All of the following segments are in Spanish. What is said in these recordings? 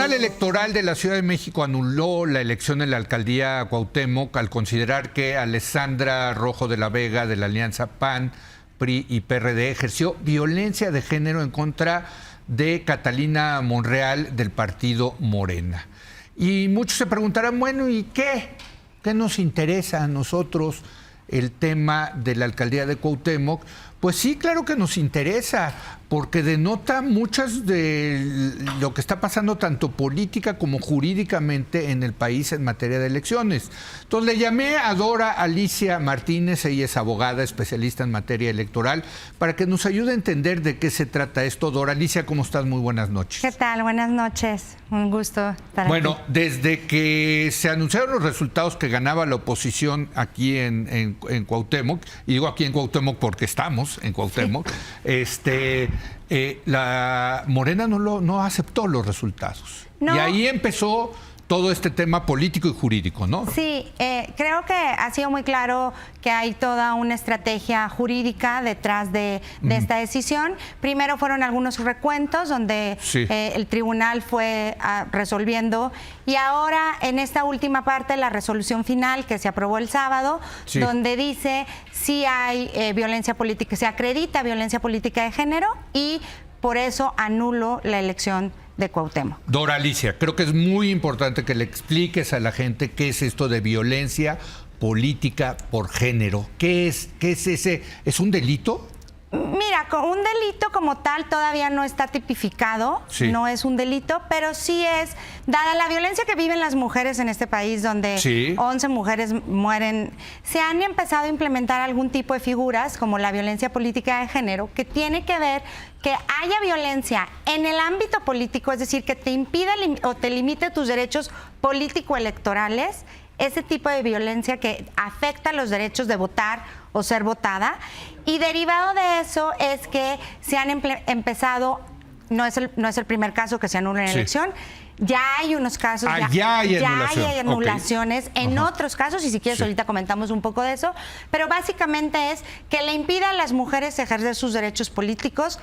Tribunal Electoral de la Ciudad de México anuló la elección en la alcaldía Cuauhtémoc al considerar que Alessandra Rojo de la Vega, de la alianza PAN, PRI y PRD, ejerció violencia de género en contra de Catalina Monreal del partido Morena. Y muchos se preguntarán, bueno, ¿y qué? ¿Qué nos interesa a nosotros el tema de la alcaldía de Cuauhtémoc? Pues sí, claro que nos interesa, porque denota muchas de lo que está pasando tanto política como jurídicamente en el país en materia de elecciones. Entonces le llamé a Dora Alicia Martínez, ella es abogada especialista en materia electoral, para que nos ayude a entender de qué se trata esto. Dora Alicia, ¿cómo estás? Muy buenas noches. ¿Qué tal? Buenas noches. Un gusto estar Bueno, aquí. desde que se anunciaron los resultados que ganaba la oposición aquí en Cuauhtémoc, y digo aquí en Cuauhtémoc porque estamos en Cuauhtémoc, Sí. La Morena no aceptó los resultados. No. Y ahí empezó todo este tema político y jurídico, ¿no? Sí, creo que ha sido muy claro que hay toda una estrategia jurídica detrás de esta decisión. Primero fueron algunos recuentos donde Sí. El tribunal fue resolviendo, y ahora en esta última parte, la resolución final que se aprobó el sábado, Sí. donde dice si hay violencia política, se acredita violencia política de género, y por eso anulo la elección de Cuauhtémoc. Dora Alicia, creo que es muy importante que le expliques a la gente qué es esto de violencia política por género. ¿Qué es ese? ¿Es un delito? Mira, un delito como tal todavía no está tipificado, Sí. No es un delito, pero sí es, dada la violencia que viven las mujeres en este país, donde Sí. 11 mujeres mueren, se han empezado a implementar algún tipo de figuras como la violencia política de género, que tiene que ver que haya violencia en el ámbito político, es decir, que te impida o te limite tus derechos político-electorales, ese tipo de violencia que afecta los derechos de votar o ser votada. Y derivado de eso es que se han empezado, no es el primer caso que se anula en Sí. elección, ya hay unos casos, Ya hay anulación. hay anulaciones en Ajá. otros casos, y si quieres Sí. ahorita comentamos un poco de eso, pero básicamente es que le impida a las mujeres ejercer sus derechos políticos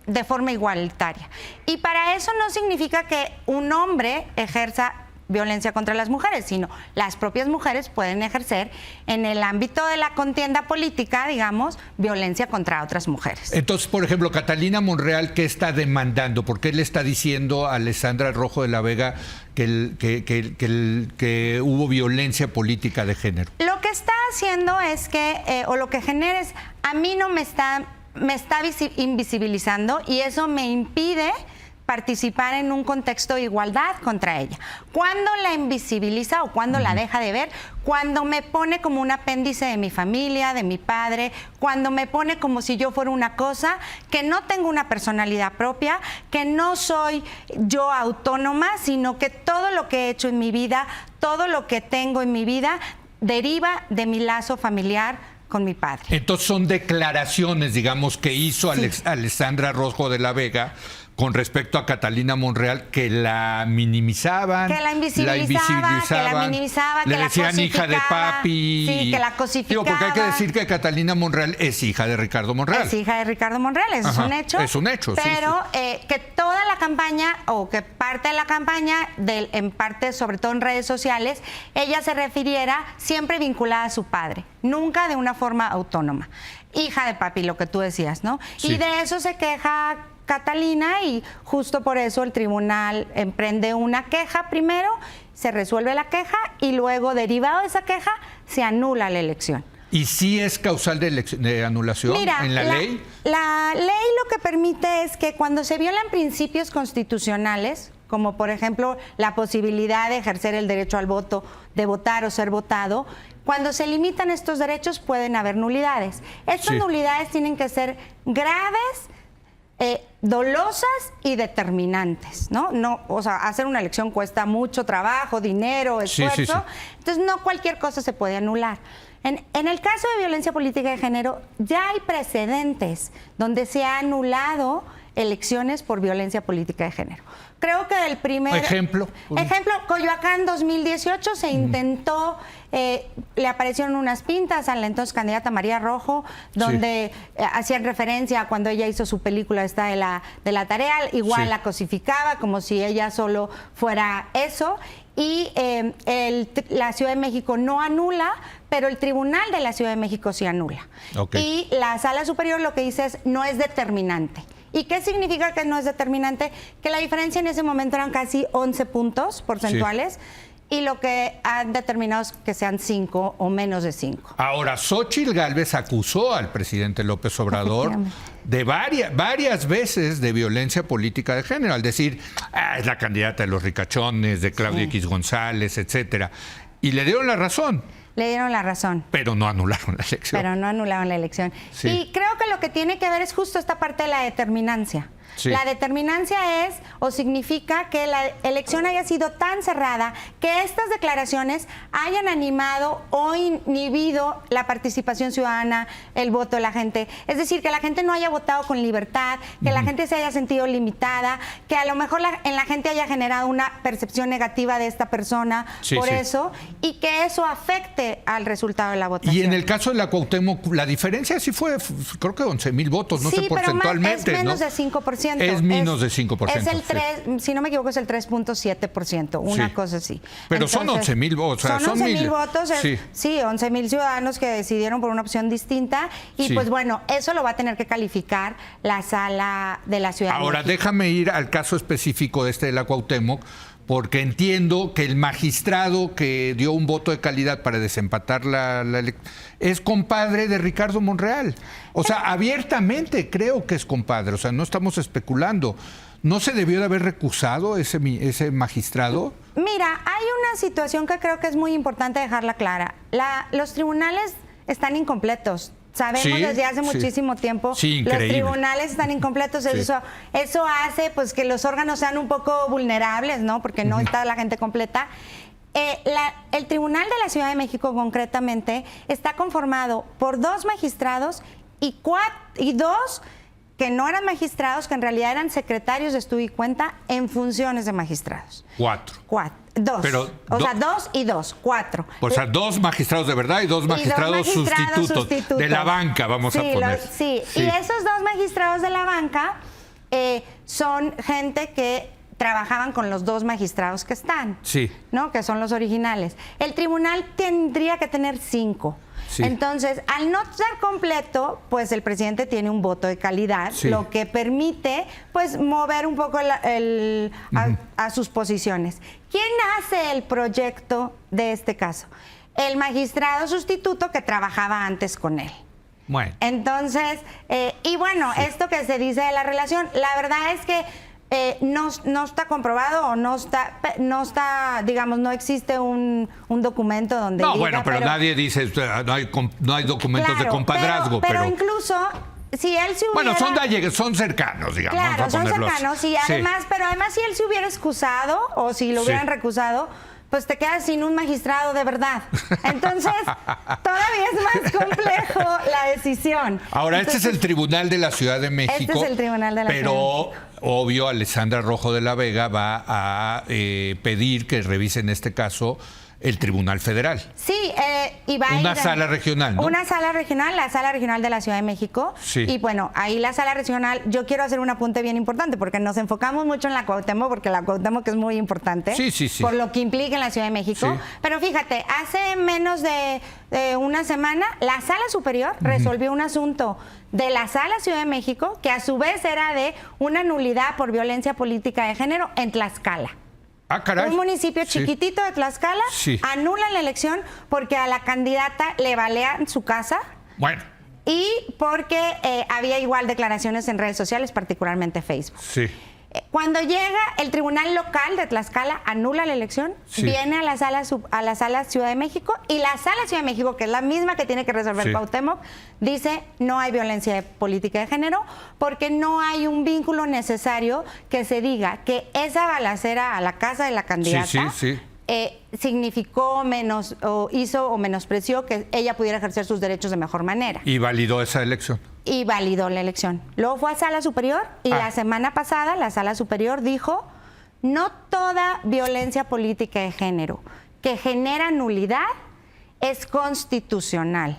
de forma igualitaria. Y para eso no significa que un hombre ejerza violencia contra las mujeres, sino las propias mujeres pueden ejercer en el ámbito de la contienda política, digamos, violencia contra otras mujeres. Entonces, por ejemplo, Catalina Monreal, ¿qué está demandando? ¿Por qué le está diciendo a Alessandra Rojo de la Vega que hubo violencia política de género? Lo que está haciendo es que, o lo que genera es, a mí no me está invisibilizando, y eso me impide participar en un contexto de igualdad contra ella. Cuando la invisibiliza o cuando la deja de ver, cuando me pone como un apéndice de mi familia, de mi padre, cuando me pone como si yo fuera una cosa, que no tengo una personalidad propia, que no soy yo autónoma, sino que todo lo que he hecho en mi vida, todo lo que tengo en mi vida, deriva de mi lazo familiar con mi padre. Entonces son declaraciones, digamos, que hizo Sí. Alessandra Rojo de la Vega con respecto a Catalina Monreal, que la minimizaban, Que la invisibilizaban, que la minimizaban, le que la decían hija de cosificaba. papi. Sí, que la cosificaba. Digo, porque hay que decir que Catalina Monreal es hija de Ricardo Monreal. Es hija de Ricardo Monreal, eso Ajá, es un hecho. es un hecho, sí, Pero que toda la campaña, o que parte de la campaña, en parte, sobre todo en redes sociales, ella se refiriera siempre vinculada a su padre, nunca de una forma autónoma. Hija de papi, lo que tú decías, ¿no? Sí. Y de eso se queja Catalina, y justo por eso el tribunal emprende una queja primero, se resuelve la queja, y luego, derivado de esa queja, se anula la elección. ¿Y sí es causal de anulación? Mira, en la ley? La ley lo que permite es que cuando se violan principios constitucionales, como por ejemplo la posibilidad de ejercer el derecho al voto, de votar o ser votado, cuando se limitan estos derechos pueden haber nulidades. Estas Sí. nulidades tienen que ser graves, dolosas y determinantes, ¿no? O sea, hacer una elección cuesta mucho trabajo, dinero, Sí, esfuerzo. sí, sí. Entonces, no cualquier cosa se puede anular. En el caso de violencia política de género, ya hay precedentes donde se ha anulado elecciones por violencia política de género. Creo que el primer... Ejemplo, Coyoacán 2018 se intentó, le aparecieron unas pintas a la entonces candidata María Rojo, donde hacían referencia a cuando ella hizo su película esta de la tarea, igual la cosificaba como si ella solo fuera eso. Y la Ciudad de México no anula, pero el Tribunal de la Ciudad de México sí anula. Y la Sala Superior lo que dice es no es determinante. ¿Y qué significa que no es determinante? Que la diferencia en ese momento eran casi 11 puntos porcentuales. Y lo que han determinado es que sean 5 o menos de 5. Ahora, Xóchitl Gálvez acusó al presidente López Obrador de varias veces de violencia política de género, al decir, es la candidata de los ricachones, de Claudia X González, etcétera. Y le dieron la razón. Le dieron la razón. Pero no anularon la elección. Pero no anularon la elección. Y creo que lo que tiene que ver es justo esta parte de la determinancia. La determinancia es o significa que la elección haya sido tan cerrada que estas declaraciones hayan animado o inhibido la participación ciudadana, el voto de la gente. Es decir, que la gente no haya votado con libertad, que la gente se haya sentido limitada, que a lo mejor en la gente haya generado una percepción negativa de esta persona eso, y que eso afecte al resultado de la votación. Y en el caso de la Cuauhtémoc, la diferencia sí fue, creo que 11,000 votos, no sé porcentualmente. Pero es menos de 5%. Es menos de 5%. Es el 3, si no me equivoco, es el 3.7%, una cosa así. Pero entonces, son 11,000 votos. Son 11,000 votos, 11,000 ciudadanos que decidieron por una opción distinta. Y pues bueno, eso lo va a tener que calificar la Sala de la Ciudad de México. Ahora, déjame ir al caso específico de la Cuauhtémoc, porque entiendo que el magistrado que dio un voto de calidad para desempatar la elección es compadre de Ricardo Monreal. O sea, abiertamente creo que es compadre, o sea, no estamos especulando. ¿No se debió de haber recusado ese magistrado? Mira, hay una situación que creo que es muy importante dejarla clara. Los tribunales están incompletos. Sabemos desde hace muchísimo tiempo, los tribunales están incompletos, eso hace pues que los órganos sean un poco vulnerables, ¿no? Porque no está la gente completa. El Tribunal de la Ciudad de México concretamente está conformado por 2 magistrados y 2 que no eran magistrados, que en realidad eran secretarios de estudio y cuenta en funciones de magistrados. 2. Pero, o sea, 2 y 2, 4. O sea, 2 magistrados de verdad y 2 magistrados sustitutos. De la banca, vamos a poner. Y esos 2 magistrados de la banca son gente que trabajaban con los 2 magistrados que están, ¿no? Que son los originales. El tribunal tendría que tener 5. Entonces, al no estar completo, pues el presidente tiene un voto de calidad, lo que permite pues mover un poco a sus posiciones. ¿Quién hace el proyecto de este caso? El magistrado sustituto que trabajaba antes con él. Bueno. Entonces, esto que se dice de la relación, la verdad es que no está comprobado o no está, digamos, no existe un documento donde no, diga, bueno, pero nadie dice, no hay documentos de compadrazgo. Pero incluso, si él se hubiera... Bueno, son cercanos, digamos. Claro, son cercanos, y además, pero además si él se hubiera excusado o si lo hubieran recusado, pues te quedas sin un magistrado de verdad. Entonces, todavía es más complejo la decisión. Ahora, este es el Tribunal de la Ciudad de México. Este es el Tribunal de la Ciudad de México. Pero, obvio, Alessandra Rojo de la Vega va a pedir que revisen este caso el Tribunal Federal. Sí, y va a ir... Una sala regional, ¿no? Una sala regional, la Sala Regional de la Ciudad de México. Y bueno, ahí la sala regional, yo quiero hacer un apunte bien importante, porque nos enfocamos mucho en la Cuauhtémoc, porque la Cuauhtémoc es muy importante. Por lo que implica en la Ciudad de México. Pero fíjate, hace menos de una semana, la Sala Superior resolvió un asunto de la Sala Ciudad de México, que a su vez era de una nulidad por violencia política de género en Tlaxcala. Ah, caray. Un municipio chiquitito de Tlaxcala anulan la elección porque a la candidata le balean su casa. Bueno. Y porque había igual declaraciones en redes sociales, particularmente Facebook. Cuando llega el tribunal local de Tlaxcala, anula la elección, viene a la sala Ciudad de México, y la Sala Ciudad de México, que es la misma que tiene que resolver Cuauhtémoc, dice no hay violencia política de género porque no hay un vínculo necesario que se diga que esa balacera a la casa de la candidata significó hizo o menospreció que ella pudiera ejercer sus derechos de mejor manera. Y validó esa elección. y validó la elección. Luego fue a Sala Superior y la semana pasada la Sala Superior dijo: no toda violencia política de género que genera nulidad es constitucional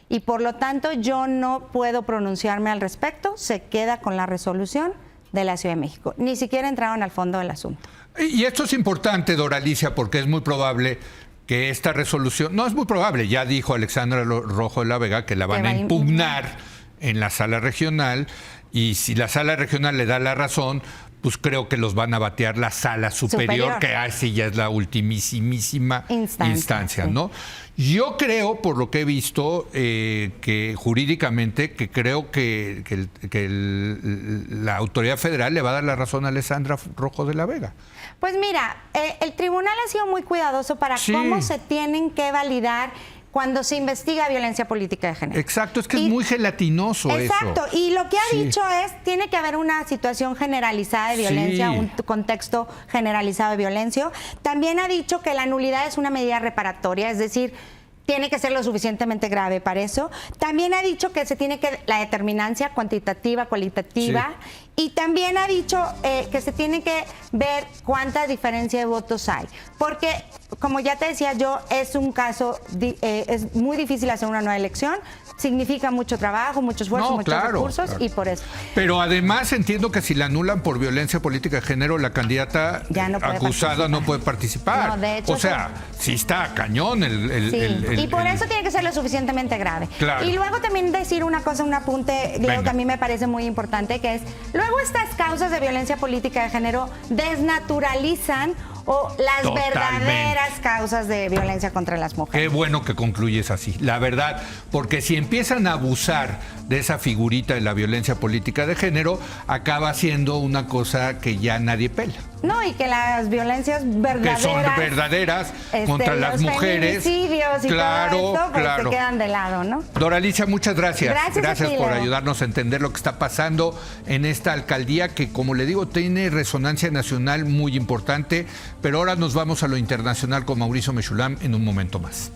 y por lo tanto yo no puedo pronunciarme al respecto, se queda con la resolución de la Ciudad de México. Ni siquiera entraron al fondo del asunto. Y esto es importante, Doralicia, porque es muy probable que esta resolución, no es muy probable, ya dijo Alexandra Rojo de la Vega que la van a impugnar en la sala regional, y si la sala regional le da la razón, pues creo que los van a batear la sala superior. Que así ya es la ultimísima instancia, sí. ¿no? Yo creo, por lo que he visto, que jurídicamente, que creo que la autoridad federal le va a dar la razón a Alexandra Rojo de la Vega. Pues mira, el tribunal ha sido muy cuidadoso para cómo se tienen que validar cuando se investiga violencia política de género. Exacto, es que es muy gelatinoso eso. Exacto, y lo que ha dicho es, tiene que haber una situación generalizada de violencia, un contexto generalizado de violencia. También ha dicho que la nulidad es una medida reparatoria, es decir, tiene que ser lo suficientemente grave para eso. También ha dicho que se tiene que la determinancia cuantitativa, cualitativa, y también ha dicho que se tiene que ver cuánta diferencia de votos hay. Porque, como ya te decía yo, es un caso, es muy difícil hacer una nueva elección, significa mucho trabajo, mucho esfuerzo, muchos recursos, y por eso. Pero además entiendo que si la anulan por violencia política de género, la candidata acusada no puede participar. No, de hecho, o sea, sí está cañón y por eso tiene que ser lo suficientemente grave. Claro. Y luego también decir una cosa, un apunte, Leo, que a mí me parece muy importante, que es, luego estas causas de violencia política de género desnaturalizan las verdaderas causas de violencia contra las mujeres. Qué bueno que concluyes así, la verdad, porque si empiezan a abusar de esa figurita de la violencia política de género, acaba siendo una cosa que ya nadie pela. No, y que las violencias verdaderas, que son verdaderas contra las mujeres, feminicidios y todo esto, pues se quedan de lado, ¿no? Doralicia, muchas gracias. Gracias por Leo. ayudarnos a entender lo que está pasando en esta alcaldía que, como le digo, tiene resonancia nacional muy importante, pero ahora nos vamos a lo internacional con Mauricio Mechulam en un momento más.